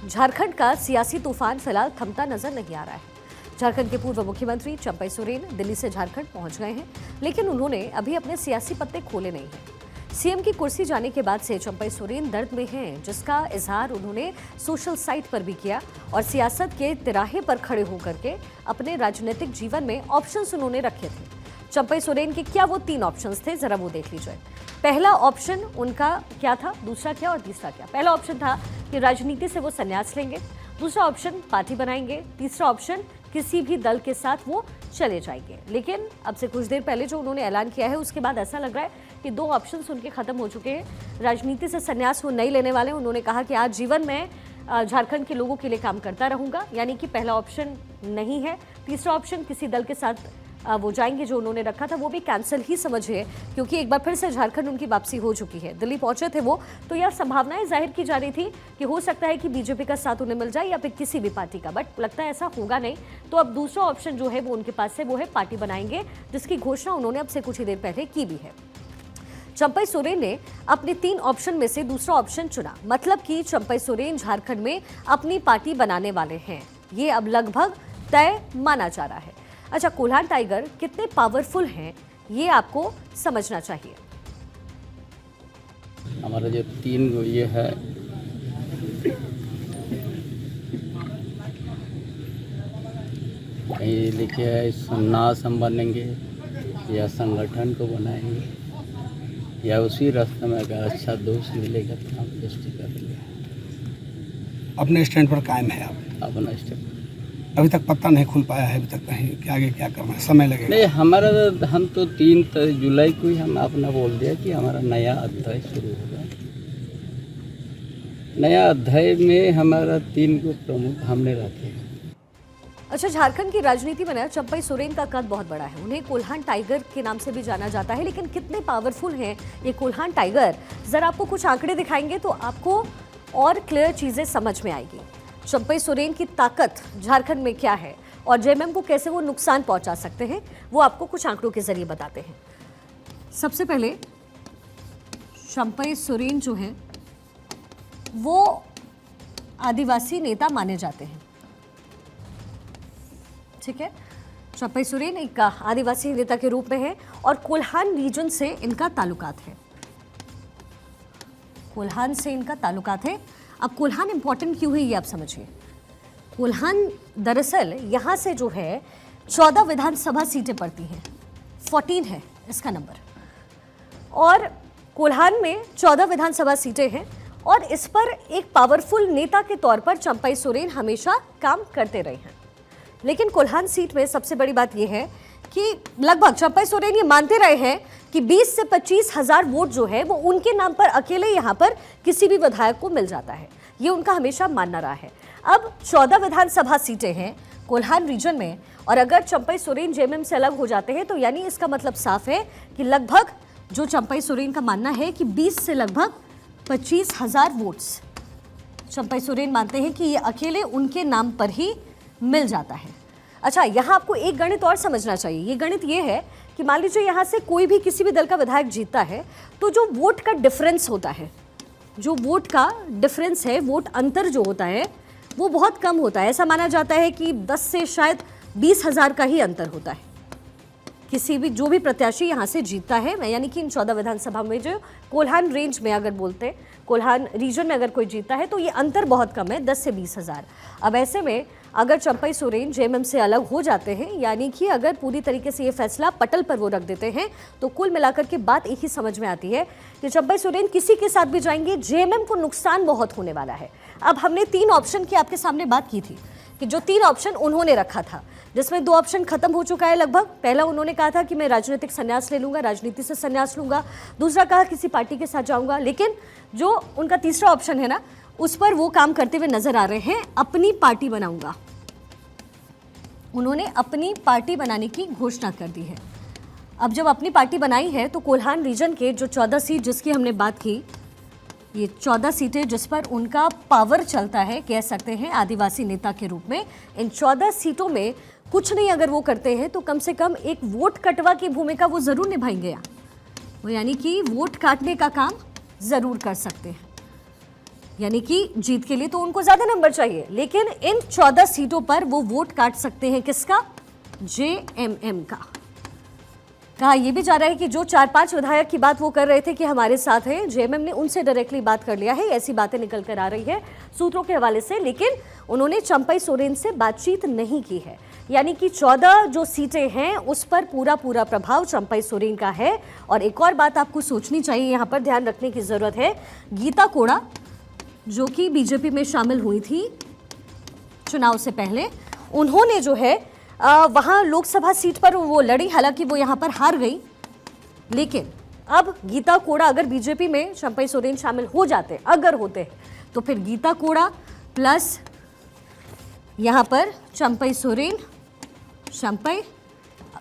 झारखंड का सियासी तूफान फिलहाल थमता नजर नहीं आ रहा है। झारखंड के पूर्व मुख्यमंत्री चंपई सोरेन दिल्ली से झारखंड पहुंच गए हैं, लेकिन उन्होंने अभी अपने सियासी पत्ते खोले नहीं हैं। सीएम की कुर्सी जाने के बाद से चंपई सोरेन दर्द में हैं, जिसका इजहार उन्होंने सोशल साइट पर भी किया और सियासत के तिराहे पर खड़े होकर के अपने राजनीतिक जीवन में ऑप्शंस उन्होंने रखे थे। चंपई सोरेन के क्या वो 3 ऑप्शंस थे, जरा वो देख लीजिए। पहला ऑप्शन उनका क्या था, दूसरा क्या और तीसरा क्या। पहला ऑप्शन था कि राजनीति से वो संन्यास लेंगे, दूसरा ऑप्शन पार्टी बनाएंगे, तीसरा ऑप्शन किसी भी दल के साथ वो चले जाएंगे। लेकिन अब से कुछ देर पहले जो उन्होंने ऐलान किया है, उसके बाद ऐसा लग रहा है कि 2 ऑप्शंस उनके खत्म हो चुके हैं। राजनीति से संन्यास वो नहीं लेने वाले। उन्होंने कहा कि आज जीवन में झारखंड के लोगों के लिए काम करता रहूंगा, यानी कि पहला ऑप्शन नहीं है। तीसरा ऑप्शन किसी दल के साथ वो जाएंगे, जो उन्होंने रखा था वो भी कैंसिल ही समझिए, क्योंकि एक बार फिर से झारखंड उनकी वापसी हो चुकी है। दिल्ली पहुंचे थे वो, तो यह संभावनाएं जाहिर की जा रही थी कि हो सकता है कि बीजेपी का साथ उन्हें मिल जाए या फिर किसी भी पार्टी का, बट लगता है ऐसा होगा नहीं। तो अब दूसरा ऑप्शन जो है वो उनके पास है, वो है पार्टी बनाएंगे, जिसकी घोषणा उन्होंने अब से कुछ ही देर पहले की भी है। चंपई सोरेन ने अपने 3 ऑप्शन में से दूसरा ऑप्शन चुना, मतलब कि चंपई सोरेन झारखंड में अपनी पार्टी बनाने वाले हैं। ये अब लगभग तय माना जा रहा है। अच्छा, कोल्हान टाइगर कितने पावरफुल हैं, ये आपको समझना चाहिए। हमारा जो 3 ये है, कहीं लिखे है संन्यास हम बनेंगे या संगठन को बनाएंगे या उसी रास्ते में अगर अच्छा दोस्त मिलेगा तो हम दोस्ती करेंगे। अपने स्टैंड पर कायम है आप? अपना स्टेप अभी तक पत्ता नहीं खुल पाया है, अभी तक कहीं कि आगे क्या करना है, समय लगेगा। नहीं, हमारा हम तो 3 जुलाई को ही हम अपना बोल दिया कि हमारा नया अध्याय शुरू होगा। नया अध्याय में हमारा 3 को प्रमुख हमने रखे हैं। अच्छा, झारखंड की राजनीति में ना चंपई सोरेन का कद बहुत बड़ा है। उन्हें कोल्हान टाइगर के नाम से भी जाना जाता है, लेकिन कितने पावरफुल हैं ये कोल्हान टाइगर, जरा आपको कुछ आंकड़े दिखाएंगे तो आपको और क्लियर चीजें समझ में आएगी। चंपई सोरेन की ताकत झारखंड में क्या है और जेएमएम को कैसे वो नुकसान पहुंचा सकते हैं, वो आपको कुछ आंकड़ों के जरिए बताते हैं। सबसे पहले चंपई सोरेन जो है वो आदिवासी नेता माने जाते हैं, ठीक है। चंपई सोरेन एक आदिवासी नेता के रूप में है और कोल्हान रीजन से इनका ताल्लुकात है। कोल्हान से इनका ताल्लुकात है। अब कोल्हान इंपॉर्टेंट क्यों है ये आप समझिए। कोल्हान दरअसल यहाँ से जो है 14 विधानसभा सीटें पड़ती हैं, 14 है इसका नंबर, और कोल्हान में 14 विधानसभा सीटें हैं और इस पर एक पावरफुल नेता के तौर पर चंपई सोरेन हमेशा काम करते रहे हैं। लेकिन कोल्हान सीट में सबसे बड़ी बात यह है कि लगभग चंपई सोरेन ये मानते रहे हैं कि 20 से 25 हजार वोट जो है वो उनके नाम पर अकेले यहाँ पर किसी भी विधायक को मिल जाता है। ये उनका हमेशा मानना रहा है। अब 14 विधानसभा सीटें हैं कोल्हान रीजन में, और अगर चंपई सोरेन जेएमएम से अलग हो जाते हैं तो यानी इसका मतलब साफ है कि लगभग जो चंपई सोरेन का मानना है कि 20 से लगभग 25 हजार वोट्स चंपई सोरेन मानते हैं कि ये अकेले उनके नाम पर ही मिल जाता है। अच्छा, यहाँ आपको एक गणित और समझना चाहिए। ये गणित ये है कि मान लीजिए यहाँ से कोई भी किसी भी दल का विधायक जीतता है तो जो वोट का डिफरेंस होता है, जो वोट का डिफरेंस है, वोट अंतर जो होता है वो बहुत कम होता है। ऐसा माना जाता है कि 10 से शायद 20 हजार का ही अंतर होता है किसी भी जो भी प्रत्याशी यहाँ से जीतता है, यानी कि इन 14 विधानसभा में जो कोल्हान रेंज में अगर बोलते हैं, कोल्हान रीजन में अगर कोई जीतता है तो ये अंतर बहुत कम है, 10 से 20 हजार। अब ऐसे में अगर चंपई सोरेन जेएमएम से अलग हो जाते हैं, यानी कि अगर पूरी तरीके से ये फैसला पटल पर वो रख देते हैं, तो कुल मिलाकर के बात एक ही समझ में आती है कि चंपई सोरेन किसी के साथ भी जाएंगे, जेएमएम को नुकसान बहुत होने वाला है। अब हमने 3 ऑप्शन की आपके सामने बात की थी कि जो 3 ऑप्शन उन्होंने रखा था, जिसमें 2 ऑप्शन खत्म हो चुका है लगभग। पहला उन्होंने कहा था कि मैं राजनीतिक संन्यास ले लूंगा, राजनीति से संन्यास लूंगा। दूसरा कहा किसी पार्टी के साथ जाऊंगा। लेकिन जो उनका तीसरा ऑप्शन है ना, उस पर वो काम करते हुए नजर आ रहे हैं, अपनी पार्टी बनाऊंगा। उन्होंने अपनी पार्टी बनाने की घोषणा कर दी है। अब जब अपनी पार्टी बनाई है तो कोल्हान रीजन के जो 14 सीट जिसकी हमने बात की, ये 14 सीटें जिस पर उनका पावर चलता है, कह सकते हैं आदिवासी नेता के रूप में, इन 14 सीटों में कुछ नहीं अगर वो करते हैं तो कम से कम एक वोट कटवा की भूमिका वो जरूर निभाएंगे। वो यानी कि वोट काटने का काम जरूर कर सकते हैं। यानी कि जीत के लिए तो उनको ज्यादा नंबर चाहिए, लेकिन इन 14 सीटों पर वो वोट काट सकते हैं। किसका? जेएमएम का। कहा यह भी जा रहा है कि जो 4-5 विधायक की बात वो कर रहे थे कि हमारे साथ हैं, जेएमएम ने उनसे डायरेक्टली बात कर लिया है, ऐसी बातें निकल कर आ रही है सूत्रों के हवाले से। लेकिन उन्होंने चंपई सोरेन से बातचीत नहीं की है, यानी कि 14 जो सीटें हैं उस पर पूरा प्रभाव चंपई सोरेन का है। और एक और बात आपको सोचनी चाहिए, यहाँ पर ध्यान रखने की जरूरत है, गीता कोड़ा जो कि बीजेपी में शामिल हुई थी चुनाव से पहले, उन्होंने जो है वहाँ लोकसभा सीट पर वो लड़ी, हालांकि वो यहाँ पर हार गई। लेकिन अब गीता कोड़ा अगर बीजेपी में चंपई सोरेन शामिल हो जाते, अगर होते, तो फिर गीता कोड़ा प्लस यहाँ पर चंपई सोरेन, चंपई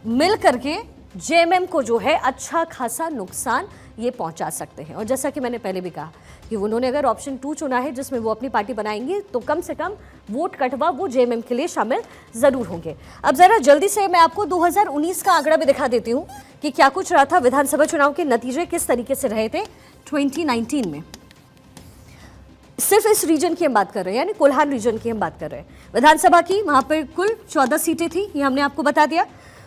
मिल करके जेएमएम को जो है अच्छा खासा नुकसान ये पहुंचा सकते हैं। और जैसा कि मैंने पहले भी कहा कि उन्होंने अगर ऑप्शन 2 चुना है जिसमें वो अपनी पार्टी बनाएंगे, तो कम से कम वोट कटवा वो जेएमएम के लिए शामिल जरूर होंगे। अब जरा जल्दी से मैं आपको 2019 का आंकड़ा भी दिखा देती हूँ कि क्या कुछ रहा था, विधानसभा चुनाव के नतीजे किस तरीके से रहे थे 2019 में। सिर्फ इस रीजन की हम बात कर रहे हैं, यानी कोल्हान रीजन की हम बात कर रहे हैं। विधानसभा की वहां पर कुल 14 सीटें थी, ये हमने आपको बता दिया।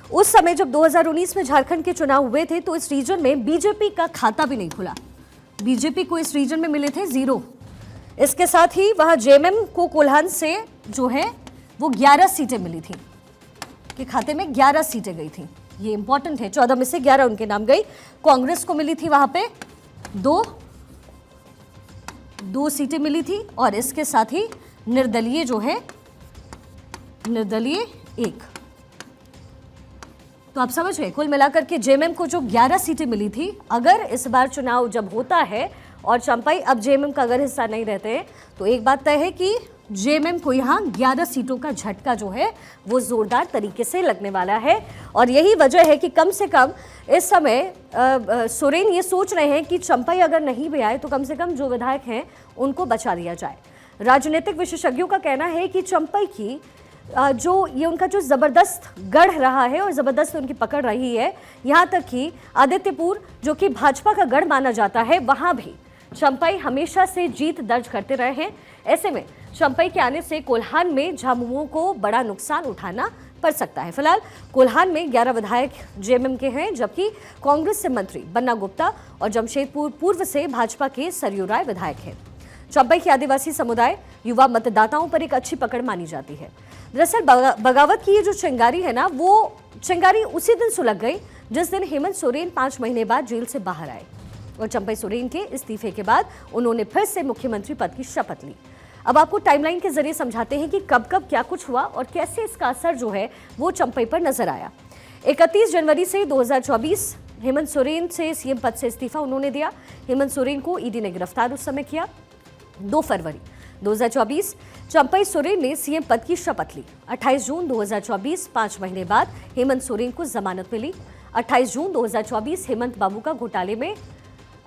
उस समय जब 2019 में झारखंड के चुनाव हुए थे तो इस रीजन में बीजेपी का खाता भी नहीं खुला। बीजेपी को इस रीजन में मिले थे 0। इसके साथ ही वहां जेएमएम को कोल्हान से जो है वो 11 सीटें मिली थी, कि खाते में 11 सीटें गई थी। ये इंपॉर्टेंट है, 14 में से 11 उनके नाम गई। कांग्रेस को मिली थी वहां पे 2 सीटें मिली थी, और इसके साथ ही निर्दलीय जो है, निर्दलीय 1। तो आप समझ गए, कुल मिलाकर के जेएमएम को जो 11 सीटें मिली थी, अगर इस बार चुनाव जब होता है और चंपई अब जेएमएम का अगर हिस्सा नहीं रहते हैं, तो एक बात तय है कि जेएमएम को यहाँ 11 सीटों का झटका जो है वो जोरदार तरीके से लगने वाला है। और यही वजह है कि कम से कम इस समय सोरेन ये सोच रहे हैं कि चंपई अगर नहीं भी आए तो कम से कम जो विधायक हैं उनको बचा दिया जाए। राजनीतिक विशेषज्ञों का कहना है कि चंपई की जो ये उनका जो ज़बरदस्त गढ़ रहा है और ज़बरदस्त उनकी पकड़ रही है, यहाँ तक कि आदित्यपुर जो कि भाजपा का गढ़ माना जाता है, वहाँ भी चंपई हमेशा से जीत दर्ज करते रहे हैं। ऐसे में चंपई के आने से कोल्हान में झामुमो को बड़ा नुकसान उठाना पड़ सकता है। फिलहाल कोल्हान में 11 विधायक जेएमएम के हैं, जबकि कांग्रेस से मंत्री बन्ना गुप्ता और जमशेदपुर पूर्व से भाजपा के सरयू राय विधायक हैं। चंपई के आदिवासी समुदाय युवा मतदाताओं पर एक अच्छी पकड़ मानी जाती है। दरअसल बगावत की ये जो चिंगारी है ना, वो चिंगारी उसी दिन सुलग गई जिस दिन हेमंत सोरेन 5 महीने बाद जेल से बाहर आए, और चंपई सोरेन के इस्तीफे के बाद उन्होंने फिर से मुख्यमंत्री पद की शपथ ली। अब आपको टाइमलाइन के जरिए समझाते हैं कि कब कब क्या कुछ हुआ और कैसे इसका असर जो है वो चंपई पर नजर आया। 31 जनवरी से 2024 हेमंत सोरेन से सीएम पद से इस्तीफा उन्होंने दिया। हेमंत सोरेन को ईडी ने गिरफ्तार उस समय किया। 2 फरवरी 2024 चंपई सोरेन ने सीएम पद की शपथ ली। 28 जून 2024 5 महीने बाद हेमंत सोरेन को जमानत मिली। 28 जून 2024 हेमंत बाबू का घोटाले में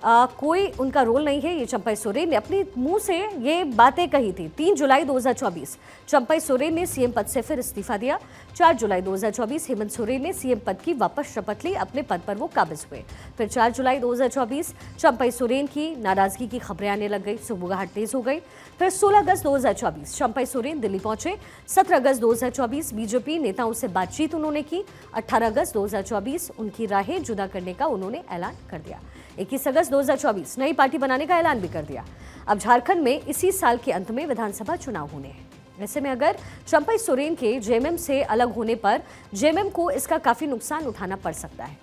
कोई उनका रोल नहीं है, ये चंपई सोरेन ने अपने मुंह से ये बातें कही थी। 3 जुलाई 2024 चंपई सोरेन ने सीएम पद से फिर इस्तीफा दिया। 4 जुलाई 2024 हेमंत सोरेन ने सीएम पद की वापस शपथ ली, अपने पद पर वो काबिज हुए। फिर 4 जुलाई 2024 चंपई सोरेन की नाराजगी की खबरें आने लग गई, सुबुगाहट तेज हो गई। फिर 16 अगस्त 2024 चंपई सोरेन दिल्ली पहुंचे। 17 अगस्त 2024 बीजेपी नेताओं से बातचीत उन्होंने की। 18 अगस्त 2024 उनकी राहें जुदा करने का उन्होंने ऐलान कर दिया। 21 अगस्त 2024 नई पार्टी बनाने का ऐलान भी कर दिया। अब झारखंड में इसी साल के अंत में विधानसभा चुनाव होने हैं। ऐसे में अगर चंपई सोरेन के जेएमएम से अलग होने पर जेएमएम को इसका काफी नुकसान उठाना पड़ सकता है।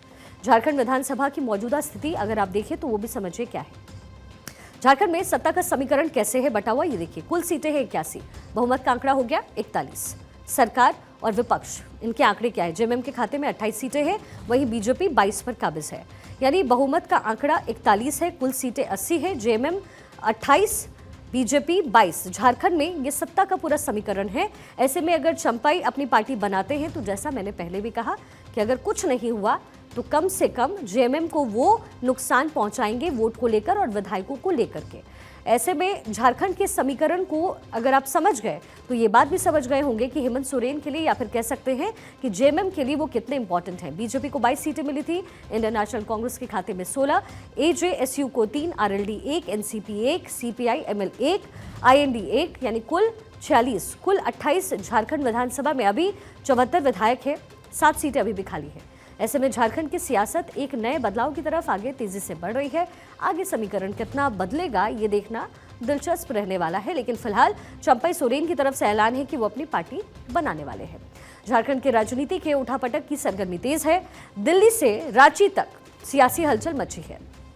झारखंड विधानसभा की मौजूदा स्थिति अगर आप देखें तो वो भी समझिए क्या है। झारखंड में सत्ता का समीकरण कैसे है बटा हुआ, ये देखिए। कुल सीटें हैं 81, बहुमत का आंकड़ा हो गया 41। सरकार और विपक्ष इनके आंकड़े क्या है? जेएमएम के खाते में 28 सीटें हैं, वहीं बीजेपी 22 पर काबिज है, यानी बहुमत का आंकड़ा 41 है, कुल सीटें 80 है, जेएमएम 28, बीजेपी 22। झारखंड में ये सत्ता का पूरा समीकरण है। ऐसे में अगर चंपई अपनी पार्टी बनाते हैं तो जैसा मैंने पहले भी कहा कि अगर कुछ नहीं हुआ तो कम से कम जेएमएम को वो नुकसान पहुंचाएंगे वोट को लेकर और विधायकों को लेकर के। ऐसे में झारखंड के समीकरण को अगर आप समझ गए तो ये बात भी समझ गए होंगे कि हेमंत सोरेन के लिए या फिर कह सकते हैं कि जेएमएम के लिए वो कितने इंपॉर्टेंट हैं। बीजेपी को 22 सीटें मिली थी, इंडियन नेशनल कांग्रेस के खाते में 16, एजेएसयू को 3, RLD 1, NCP 1, CPI ML 1, IND 1, यानी कुल 46, कुल 28 झारखंड विधानसभा में अभी 74 विधायक है, 7 सीटें अभी भी खाली है। ऐसे में झारखंड की सियासत एक नए बदलाव की तरफ आगे तेजी से बढ़ रही है। आगे समीकरण कितना बदलेगा ये देखना दिलचस्प रहने वाला है, लेकिन फिलहाल चंपई सोरेन की तरफ से ऐलान है कि वो अपनी पार्टी बनाने वाले हैं। झारखंड की राजनीति के उठापटक की सरगर्मी तेज है। दिल्ली से रांची तक सियासी हलचल मची है।